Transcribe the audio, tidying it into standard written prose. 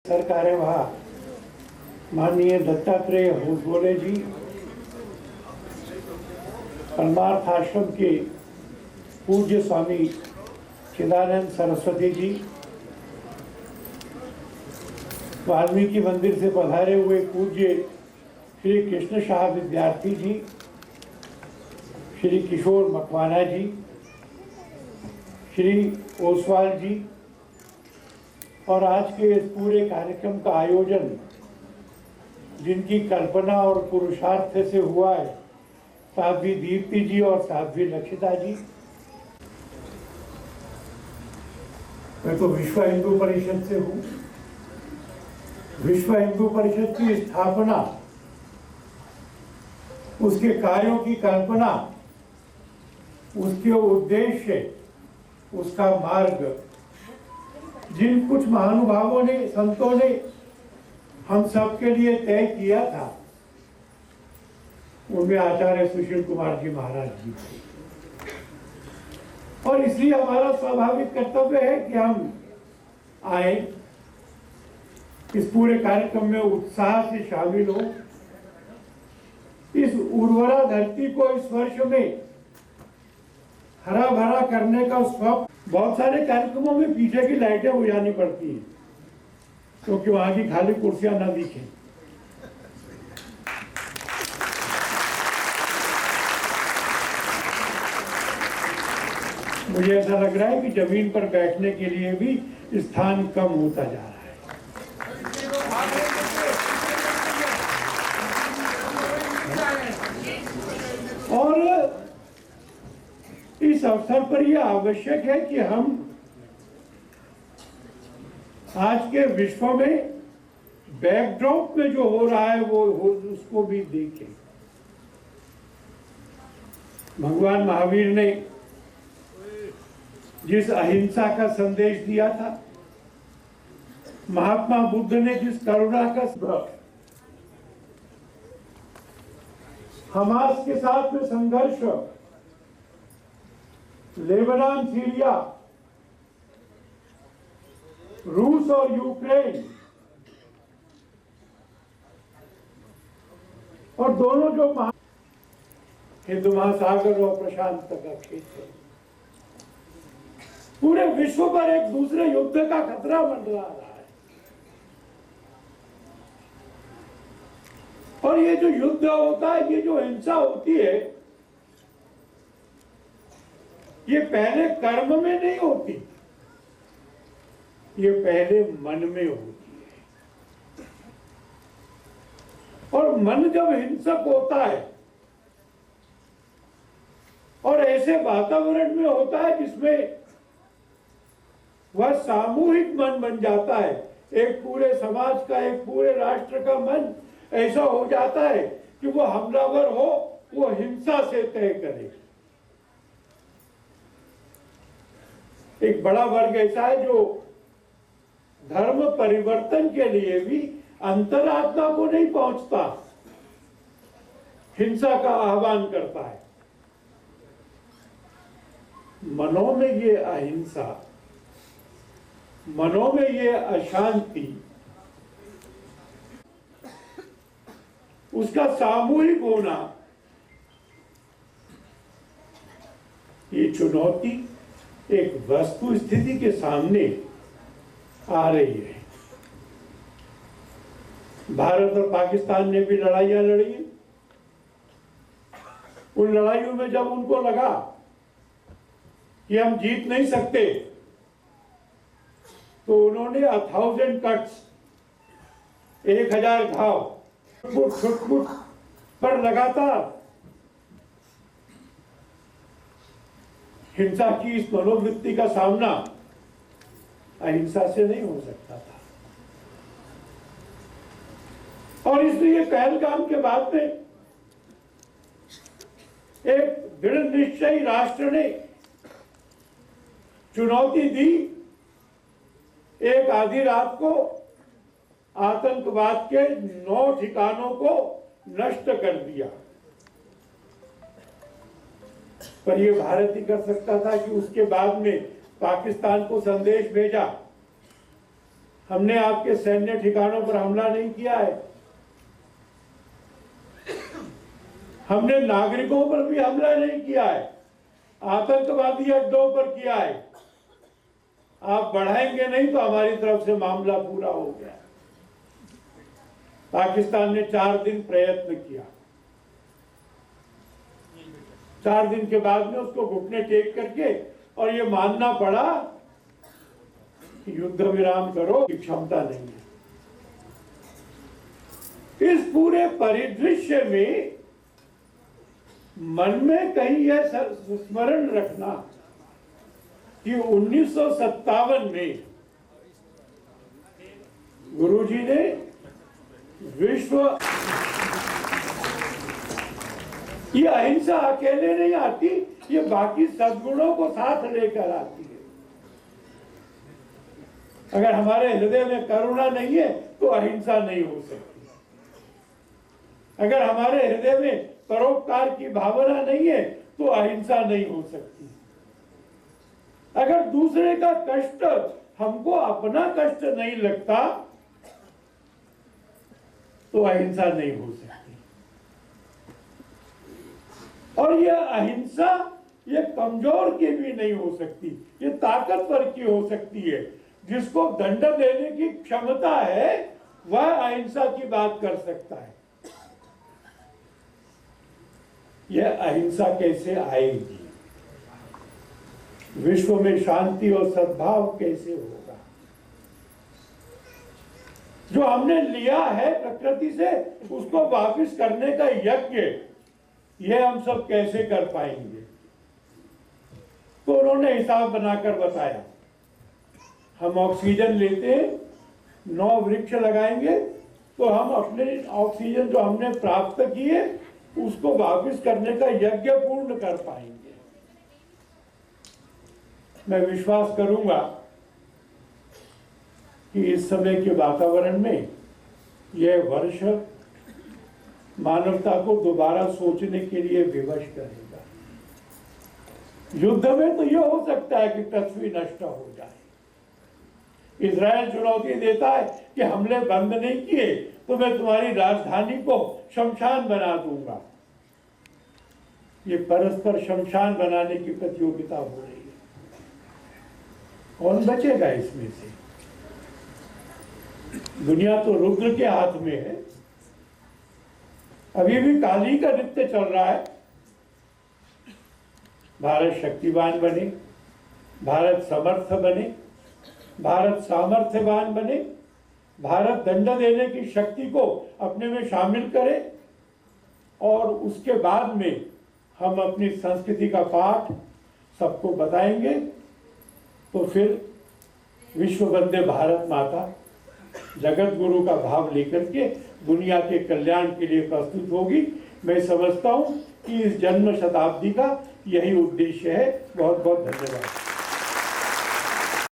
कार्यवाह माननीय दत्तात्रेय होसबोले जी, परमार्थ आश्रम के पूज्य स्वामी चिदानंद सरस्वती जी, वाल्मीकि मंदिर से पधारे हुए पूज्य श्री कृष्ण शाह विद्यार्थी जी, श्री किशोर मकवाना जी, श्री ओसवाल जी, और आज के इस पूरे कार्यक्रम का आयोजन जिनकी कल्पना और पुरुषार्थ से हुआ है, साध्वी दीप्ति जी और साध्वी लक्षिता जी। मैं तो विश्व हिंदू परिषद से हूँ। विश्व हिंदू परिषद की स्थापना, उसके कार्यों की कल्पना, उसके उद्देश्य, उसका मार्ग जिन कुछ महानुभावों ने, संतों ने हम सबके लिए तय किया था, उनमें आचार्य सुशील कुमार जी महाराज जी थे। और इसलिए हमारा स्वाभाविक कर्तव्य है कि हम आए, इस पूरे कार्यक्रम में उत्साह से शामिल हो, इस उर्वरा धरती को इस वर्ष में हरा भरा करने का स्वप्न। बहुत सारे कार्यक्रमों में पीछे की लाइटें बुझानी पड़ती हैं क्योंकि वहां की खाली कुर्सियां ना दिखें। मुझे ऐसा लग रहा है कि जमीन पर बैठने के लिए भी स्थान कम होता जा रहा है। और इस अवसर पर यह आवश्यक है कि हम आज के विश्व में बैकड्रॉप में जो हो रहा है वो उसको भी देखें। भगवान महावीर ने जिस अहिंसा का संदेश दिया था, महात्मा बुद्ध ने जिस करुणा का, हमास के साथ में संघर्ष, लेबनान, सीरिया, रूस और यूक्रेन, और दोनों जो हिंद महासागर और प्रशांत का क्षेत्र, पूरे विश्व पर एक दूसरे युद्ध का खतरा मंडरा रहा है। और ये जो युद्ध होता है, ये जो हिंसा होती है, ये पहले कर्म में नहीं होती, ये पहले मन में होती है। और मन जब हिंसक होता है और ऐसे वातावरण में होता है जिसमें वह सामूहिक मन बन जाता है, एक पूरे समाज का, एक पूरे राष्ट्र का मन ऐसा हो जाता है कि वो हमलावर हो, वो हिंसा से तय करे। एक बड़ा वर्ग ऐसा है जो धर्म परिवर्तन के लिए भी अंतरात्मा को नहीं पहुंचता, हिंसा का आह्वान करता है। मनों में ये अहिंसा, मनों में ये अशांति, उसका सामूहिक होना, ये चुनौती एक वस्तु स्थिति के सामने आ रही है। भारत और पाकिस्तान ने भी लड़ाइयां लड़ी। उन लड़ाइयों में जब उनको लगा कि हम जीत नहीं सकते, तो उन्होंने 1000 कट्स, 1000 घाव छुट पर लगातार हिंसा की इस मनोवृत्ति का सामना अहिंसा से नहीं हो सकता था। और इसलिए पहलगाम के बाद में एक दृढ़ निश्चयी राष्ट्र ने चुनौती दी, एक आधी रात को आतंकवाद के 9 ठिकानों को नष्ट कर दिया। पर यह भारत ही कर सकता था कि उसके बाद में पाकिस्तान को संदेश भेजा हमने आपके सैन्य ठिकानों पर हमला नहीं किया है, हमने नागरिकों पर भी हमला नहीं किया है, आतंकवादी अड्डों पर किया है। आप बढ़ाएंगे नहीं तो हमारी तरफ से मामला पूरा हो गया। पाकिस्तान ने 4 दिन प्रयत्न किया, 4 दिन के बाद में उसको घुटने टेक करके और ये मानना पड़ा कि युद्ध विराम करो की क्षमता नहीं है। इस पूरे परिदृश्य में मन में कहीं यह स्मरण रखना कि 1957 में गुरुजी ने विश्व, ये अहिंसा अकेले नहीं आती, ये बाकी सद्गुणों को साथ लेकर आती है। अगर हमारे हृदय में करुणा नहीं है तो अहिंसा नहीं हो सकती। अगर हमारे हृदय में परोपकार की भावना नहीं है तो अहिंसा नहीं हो सकती। अगर दूसरे का कष्ट हमको अपना कष्ट नहीं लगता तो अहिंसा नहीं हो सकती। और यह अहिंसा ये कमजोर की भी नहीं हो सकती, ये ताकतवर की हो सकती है। जिसको दंड देने की क्षमता है वह अहिंसा की बात कर सकता है। यह अहिंसा कैसे आएगी, विश्व में शांति और सद्भाव कैसे होगा? जो हमने लिया है प्रकृति से उसको वापस करने का यज्ञ, यह हम सब कैसे कर पाएंगे? तो उन्होंने हिसाब बनाकर बताया, हम ऑक्सीजन लेते हैं, 9 वृक्ष लगाएंगे तो हम अपने ऑक्सीजन जो हमने प्राप्त किए उसको वापस करने का यज्ञ पूर्ण कर पाएंगे। मैं विश्वास करूंगा कि इस समय के वातावरण में यह वर्ष मानवता को दोबारा सोचने के लिए विवश करेगा। युद्ध में तो यह हो सकता है कि पृथ्वी नष्ट हो जाए। इजराइल चुनौती देता है कि हमले बंद नहीं किए तो मैं तुम्हारी राजधानी को शमशान बना दूंगा। ये परस्पर शमशान बनाने की प्रतियोगिता हो रही है। कौन बचेगा इसमें से? दुनिया तो रुद्र के हाथ में है। अभी भी काली का नृत्य चल रहा है। भारत शक्तिवान बने, भारत समर्थ बने, भारत सामर्थ्यवान बने, भारत दंड देने की शक्ति को अपने में शामिल करे और उसके बाद में हम अपनी संस्कृति का पाठ सबको बताएंगे तो फिर विश्व वंदे भारत माता जगत गुरु का भाव लेकर के दुनिया के कल्याण के लिए प्रस्तुत होगी। मैं समझता हूं कि इस जन्म शताब्दी का यही उद्देश्य है। बहुत बहुत धन्यवाद।